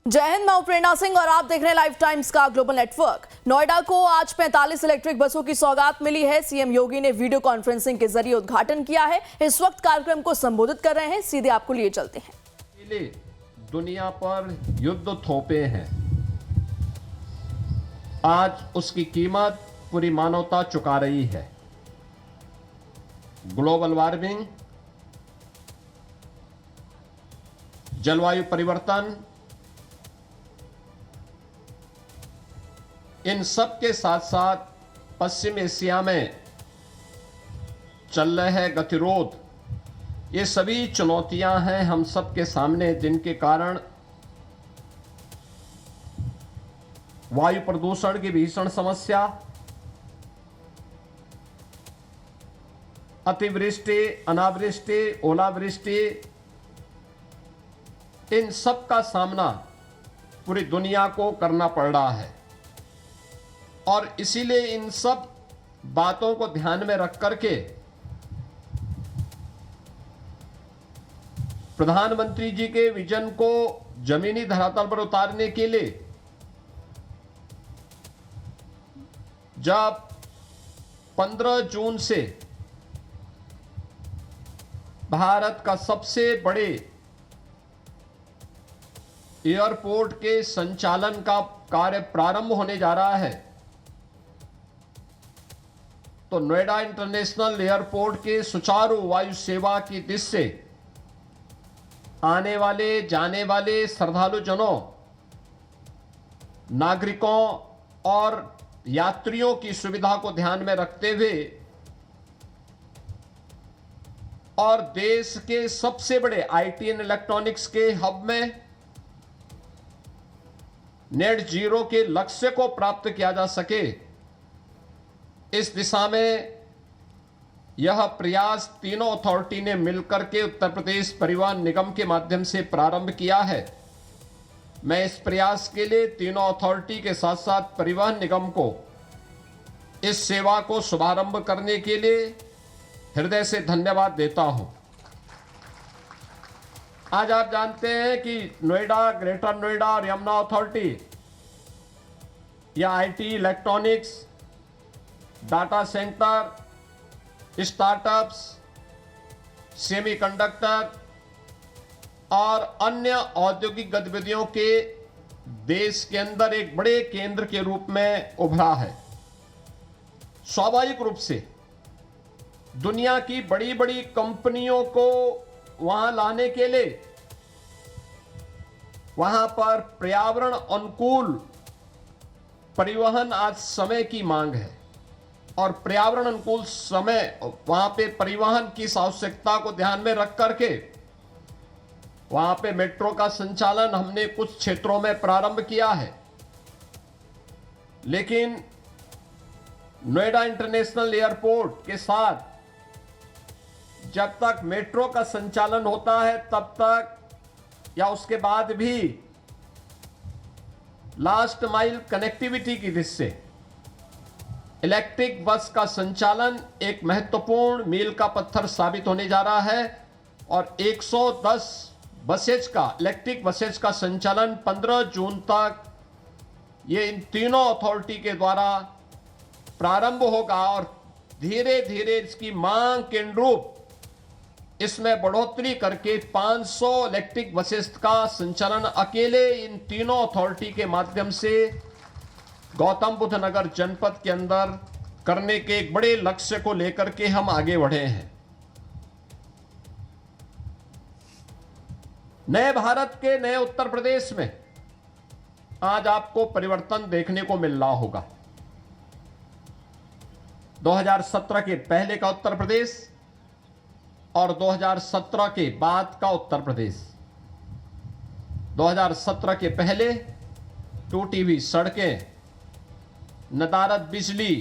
जय हिंद, मैं प्रेरणा सिंह और आप देख रहे हैं लाइव टाइम्स का ग्लोबल नेटवर्क। नोएडा को आज 45 इलेक्ट्रिक बसों की सौगात मिली है। सीएम योगी ने वीडियो कॉन्फ्रेंसिंग के जरिए उद्घाटन किया है। इस वक्त कार्यक्रम को संबोधित कर रहे हैं, सीधे आपको लिए चलते हैं। दुनिया पर युद्ध थोपे हैं, आज उसकी कीमत पूरी मानवता चुका रही है। ग्लोबल वार्मिंग, जलवायु परिवर्तन, इन सब के साथ साथ पश्चिम एशिया में चल रहे गतिरोध, ये सभी चुनौतियां हैं हम सब के सामने, जिनके कारण वायु प्रदूषण की भीषण समस्या, अतिवृष्टि, अनावृष्टि, ओलावृष्टि, इन सब का सामना पूरी दुनिया को करना पड़ रहा है। और इसीलिए इन सब बातों को ध्यान में रख करके प्रधानमंत्री जी के विजन को जमीनी धरातल पर उतारने के लिए जब 15 जून से भारत का सबसे बड़े एयरपोर्ट के संचालन का कार्य प्रारंभ होने जा रहा है, तो नोएडा इंटरनेशनल एयरपोर्ट के सुचारू वायु सेवा की दृष्टि से आने वाले जाने वाले श्रद्धालु जनों, नागरिकों और यात्रियों की सुविधा को ध्यान में रखते हुए और देश के सबसे बड़े आईटी एंड इलेक्ट्रॉनिक्स के हब में नेट जीरो के लक्ष्य को प्राप्त किया जा सके, इस दिशा में यह प्रयास तीनों अथॉरिटी ने मिलकर के उत्तर प्रदेश परिवहन निगम के माध्यम से प्रारंभ किया है। मैं इस प्रयास के लिए तीनों अथॉरिटी के साथ साथ परिवहन निगम को इस सेवा को शुभारंभ करने के लिए हृदय से धन्यवाद देता हूं। आज आप जानते हैं कि नोएडा, ग्रेटर नोएडा और यमुना अथॉरिटी या IT, electronics, data centre, startups, semiconductor और अन्य औद्योगिक गतिविधियों के देश के अंदर एक बड़े केंद्र के रूप में उभरा है। स्वाभाविक रूप से दुनिया की बड़ी बड़ी कंपनियों को वहां लाने के लिए वहां पर पर्यावरण अनुकूल परिवहन आज समय की मांग है, और पर्यावरण अनुकूल समय वहां पे परिवहन की आवश्यकता को ध्यान में रख करके वहां पे मेट्रो का संचालन हमने कुछ क्षेत्रों में प्रारंभ किया है। लेकिन नोएडा इंटरनेशनल एयरपोर्ट के साथ जब तक मेट्रो का संचालन होता है तब तक या उसके बाद भी लास्ट माइल कनेक्टिविटी की दृष्टि से इलेक्ट्रिक बस का संचालन एक महत्वपूर्ण मील का पत्थर साबित होने जा रहा है। और 110 बसेज का, इलेक्ट्रिक बसेज का संचालन 15 जून तक ये इन तीनों अथॉरिटी के द्वारा प्रारंभ होगा और धीरे धीरे इसकी मांग के अनुरूप इसमें बढ़ोतरी करके 500 इलेक्ट्रिक बसेस का संचालन अकेले इन तीनों अथॉरिटी के माध्यम से गौतम बुद्ध नगर जनपद के अंदर करने के एक बड़े लक्ष्य को लेकर के हम आगे बढ़े हैं। नए भारत के नए उत्तर प्रदेश में आज आपको परिवर्तन देखने को मिल रहा होगा। 2017 के पहले का उत्तर प्रदेश और 2017 के बाद का उत्तर प्रदेश। 2017 के पहले टूटी हुई सड़कें, नदारद बिजली,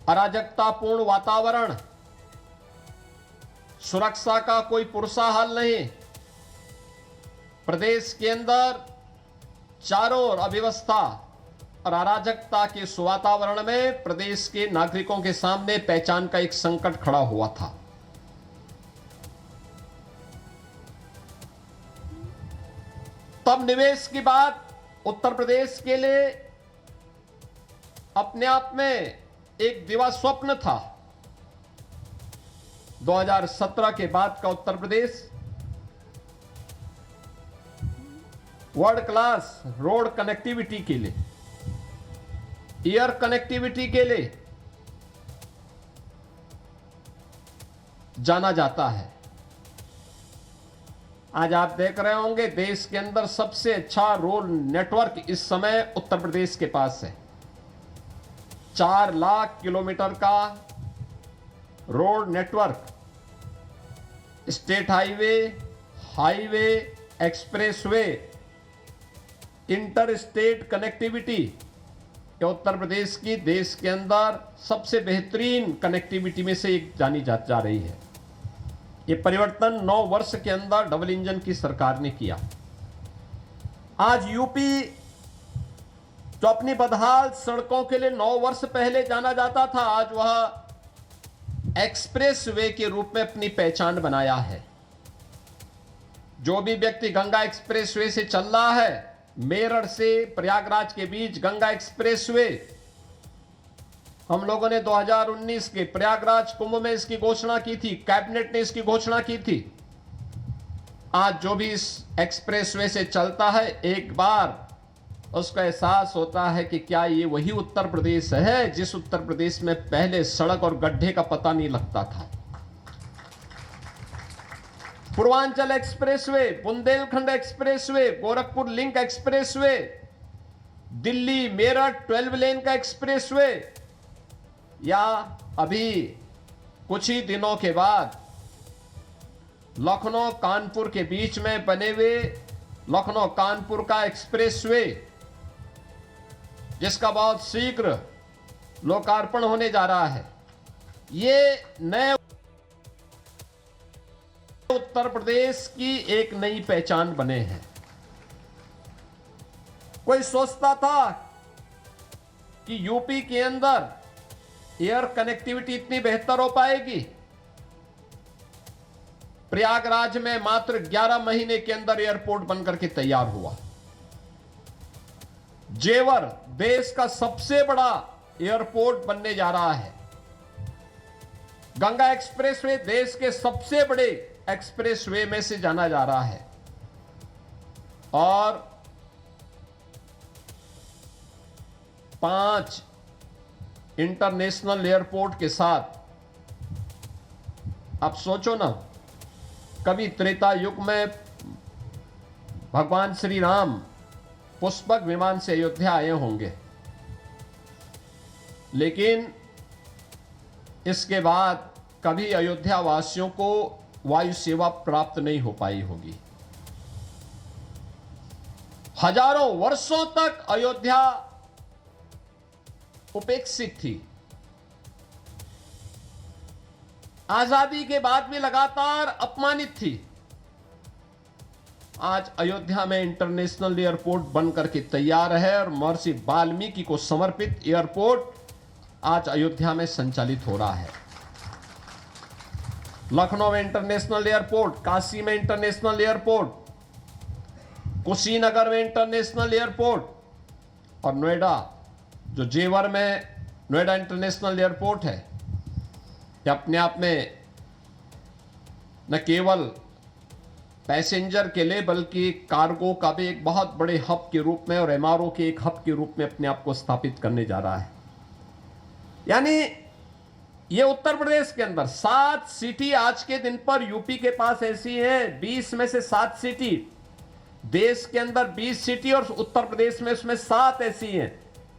अराजकतापूर्ण वातावरण, सुरक्षा का कोई पुरसा हाल नहीं, प्रदेश के अंदर चारों ओर अव्यवस्था और अराजकता के इस वातावरण में प्रदेश के नागरिकों के सामने पहचान का एक संकट खड़ा हुआ था। तब निवेश की बात उत्तर प्रदेश के लिए अपने आप में एक दिवा स्वप्न था। 2017 के बाद का Uttar Pradesh world class road connectivity के लिए, एयर कनेक्टिविटी के लिए जाना जाता है। आज आप देख रहे होंगे देश के अंदर सबसे अच्छा रोड नेटवर्क इस समय उत्तर प्रदेश के पास है। 4 लाख किलोमीटर का road network, state highway, highway, expressway, inter state connectivity, ये उत्तर प्रदेश की देश के अंदर सबसे बेहतरीन कनेक्टिविटी में से एक जानी जा रही है। ये परिवर्तन 9 वर्ष के अंदर डबल इंजन की सरकार ने किया। आज यूपी जो अपनी बदहाल सड़कों के लिए 9 वर्ष पहले जाना जाता था, आज वह एक्सप्रेस वे के रूप में अपनी पहचान बनाया है। जो भी व्यक्ति गंगा एक्सप्रेस वे से चल रहा है, मेरठ से प्रयागराज के बीच गंगा एक्सप्रेसवे, हम लोगों ने 2019 के प्रयागराज कुंभ में इसकी घोषणा की थी, कैबिनेट ने इसकी घोषणा की थी। आज जो भी इस एक्सप्रेसवे से चलता है, एक बार उसका एहसास होता है कि क्या ये वही उत्तर प्रदेश है जिस उत्तर प्रदेश में पहले सड़क और गड्ढे का पता नहीं लगता था। Purvanchal expressway, Bundelkhand expressway, Gorakhpur link expressway, Delhi Meerut 12 लेन का एक्सप्रेसवे, या अभी कुछ ही दिनों के बाद लखनऊ कानपुर के बीच में बने हुए लखनऊ कानपुर का एक्सप्रेसवे, जिसका बहुत शीघ्र लोकार्पण होने जा रहा है। ये नए उत्तर प्रदेश की एक नई पहचान बने हैं। कोई सोचता था कि यूपी के अंदर एयर कनेक्टिविटी इतनी बेहतर हो पाएगी। प्रयागराज में मात्र 11 महीने के अंदर एयरपोर्ट बनकर के तैयार हुआ। जेवर देश का सबसे बड़ा एयरपोर्ट बनने जा रहा है। गंगा एक्सप्रेसवे देश के सबसे बड़े एक्सप्रेसवे में से जाना जा रहा है। और 5 इंटरनेशनल एयरपोर्ट के साथ, आप सोचो ना, कभी त्रेता युग में भगवान श्री राम पुष्पक विमान से अयोध्या आए होंगे, लेकिन इसके बाद कभी अयोध्या वासियों को वायु सेवा प्राप्त नहीं हो पाई होगी। हजारों वर्षों तक अयोध्या उपेक्षित थी। आजादी के बाद भी लगातार अपमानित थी। आज अयोध्या में इंटरनेशनल एयरपोर्ट बनकर के तैयार है और महर्षि वाल्मीकि को समर्पित एयरपोर्ट आज अयोध्या में संचालित हो रहा है। लखनऊ में इंटरनेशनल एयरपोर्ट, काशी में इंटरनेशनल एयरपोर्ट, कुशीनगर में इंटरनेशनल एयरपोर्ट और नोएडा, जो जेवर में नोएडा इंटरनेशनल एयरपोर्ट है, ये अपने आप में न केवल पैसेंजर के लिए बल्कि कार्गो का भी एक बहुत बड़े हब के रूप में और एमआरओ के एक हब के रूप में अपने आप को स्थापित करने जा रहा है। यानी ये उत्तर प्रदेश के अंदर 7 सिटी आज के दिन पर यूपी के पास ऐसी हैं, 20 में से 7 सिटी, देश के अंदर 20 सिटी और उत्तर प्रदेश में उसमें 7 ऐसी हैं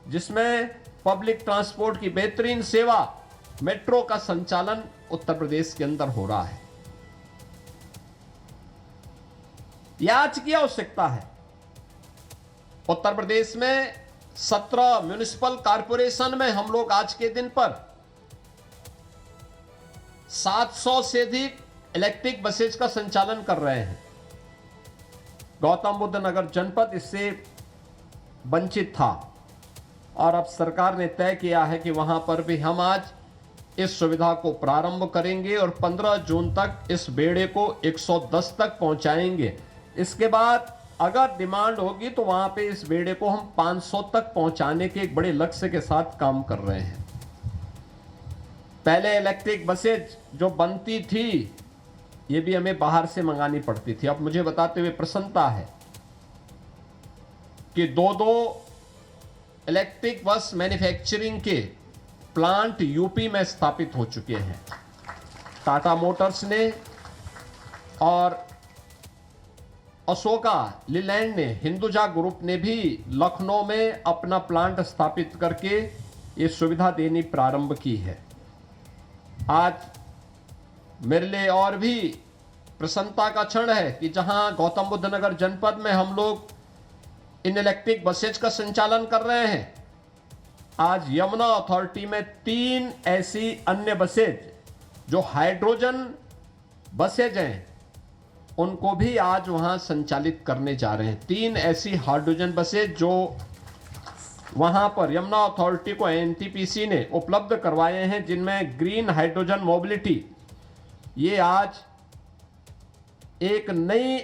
जिसमें पब्लिक ट्रांसपोर्ट की बेहतरीन सेवा, मेट्रो का संचालन उत्तर प्रदेश के अंदर हो रहा है। यह आज की आवश्यकता है। उत्तर प्रदेश में 17 म्युनिसिपल कॉरपोरेशन में हम लोग आज के दिन पर 700 से अधिक इलेक्ट्रिक बसेज का संचालन कर रहे हैं। गौतम बुद्ध नगर जनपद इससे वंचित था और अब सरकार ने तय किया है कि वहां पर भी हम आज इस सुविधा को प्रारंभ करेंगे और 15 जून तक इस बेड़े को 110 तक पहुंचाएंगे। इसके बाद अगर डिमांड होगी तो वहां पे इस बेड़े को हम 500 तक पहुंचाने के एक बड़े लक्ष्य के साथ काम कर रहे हैं। पहले इलेक्ट्रिक बसेज जो बनती थी ये भी हमें बाहर से मंगानी पड़ती थी। अब मुझे बताते हुए प्रसन्नता है कि दो इलेक्ट्रिक बस मैन्युफैक्चरिंग के प्लांट यूपी में स्थापित हो चुके हैं। टाटा मोटर्स ने और अशोका लीलैंड ने, हिंदुजा ग्रुप ने भी लखनऊ में अपना प्लांट स्थापित करके ये सुविधा देनी प्रारंभ की है। आज मेरे लिए और भी प्रसन्नता का क्षण है कि जहां गौतम बुद्ध नगर जनपद में हम लोग इन इलेक्ट्रिक बसेज का संचालन कर रहे हैं, आज यमुना अथॉरिटी में 3 ऐसी अन्य बसेज जो हाइड्रोजन बसेज हैं उनको भी आज वहां संचालित करने जा रहे हैं। 3 ऐसी हाइड्रोजन बसेज जो वहां पर यमुना अथॉरिटी को एनटीपीसी ने उपलब्ध करवाए हैं, जिनमें ग्रीन हाइड्रोजन मोबिलिटी ये आज एक नई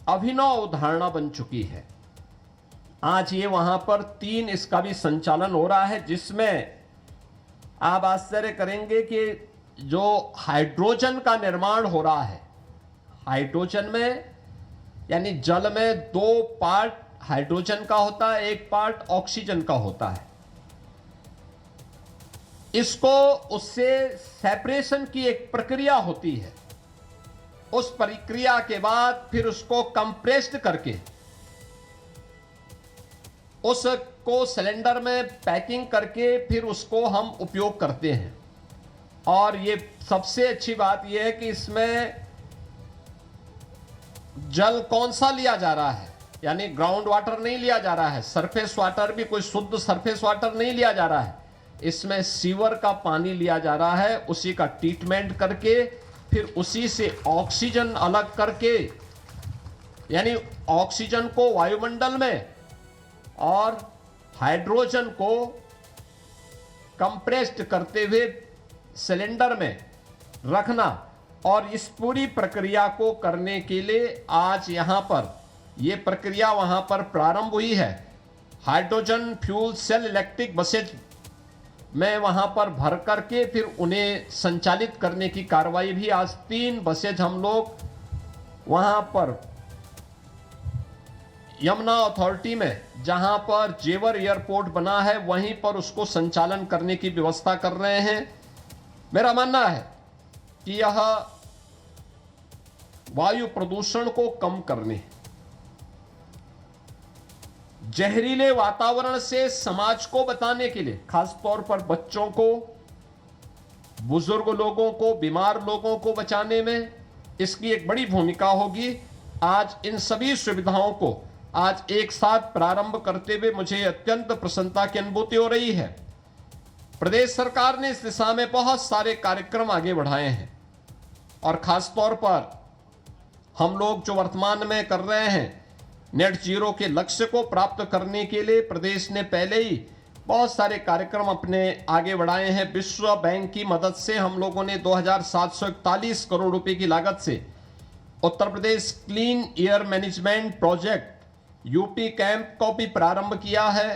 अभिनव अवधारणा बन चुकी है। आज ये वहां पर 3 इसका भी संचालन हो रहा है, जिसमें आप आश्चर्य करेंगे कि जो हाइड्रोजन का निर्माण हो रहा है, हाइड्रोजन में यानी जल में 2 पार्ट हाइड्रोजन का होता है, 1 पार्ट ऑक्सीजन का होता है। इसको उससे सेपरेशन की एक प्रक्रिया होती है। उस प्रक्रिया के बाद फिर उसको कंप्रेस्ड करके उसको सिलेंडर में पैकिंग करके फिर उसको हम उपयोग करते हैं। और ये सबसे अच्छी बात यह है कि इसमें जल कौन सा लिया जा रहा है, यानी ग्राउंड वाटर नहीं लिया जा रहा है, सरफेस वाटर भी कोई शुद्ध सरफेस वाटर नहीं लिया जा रहा है। इसमें सीवर का पानी लिया जा रहा है, उसी का ट्रीटमेंट करके फिर उसी से ऑक्सीजन अलग करके, यानी ऑक्सीजन को वायुमंडल में और हाइड्रोजन को कंप्रेस्ड करते हुए सिलेंडर में रखना। और इस पूरी प्रक्रिया को करने के लिए आज यहां पर यह प्रक्रिया वहां पर प्रारंभ हुई है। Hydrogen fuel cell electric buses में वहां पर भर करके फिर उन्हें संचालित करने की कार्रवाई भी आज 3 बसेज हम लोग वहां पर यमुना अथॉरिटी में, जहां पर जेवर एयरपोर्ट बना है, वहीं पर उसको संचालन करने की व्यवस्था कर रहे हैं। मेरा मानना है कि यह वायु प्रदूषण को कम करने, जहरीले वातावरण से समाज को बचाने के लिए, खासतौर पर बच्चों को, बुजुर्ग लोगों को, बीमार लोगों को बचाने में इसकी एक बड़ी भूमिका होगी। आज इन सभी सुविधाओं को आज एक साथ प्रारंभ करते हुए मुझे अत्यंत प्रसन्नता की अनुभूति हो रही है। प्रदेश सरकार ने इस दिशा में बहुत सारे कार्यक्रम आगे बढ़ाए हैं और खासतौर पर हम लोग जो वर्तमान में कर रहे हैं, नेट जीरो के लक्ष्य को प्राप्त करने के लिए प्रदेश ने पहले ही बहुत सारे कार्यक्रम अपने आगे बढ़ाए हैं। विश्व बैंक की मदद से हम लोगों ने 2741 करोड़ रुपए की लागत से Uttar Pradesh clean air management project UP camp को भी प्रारंभ किया है।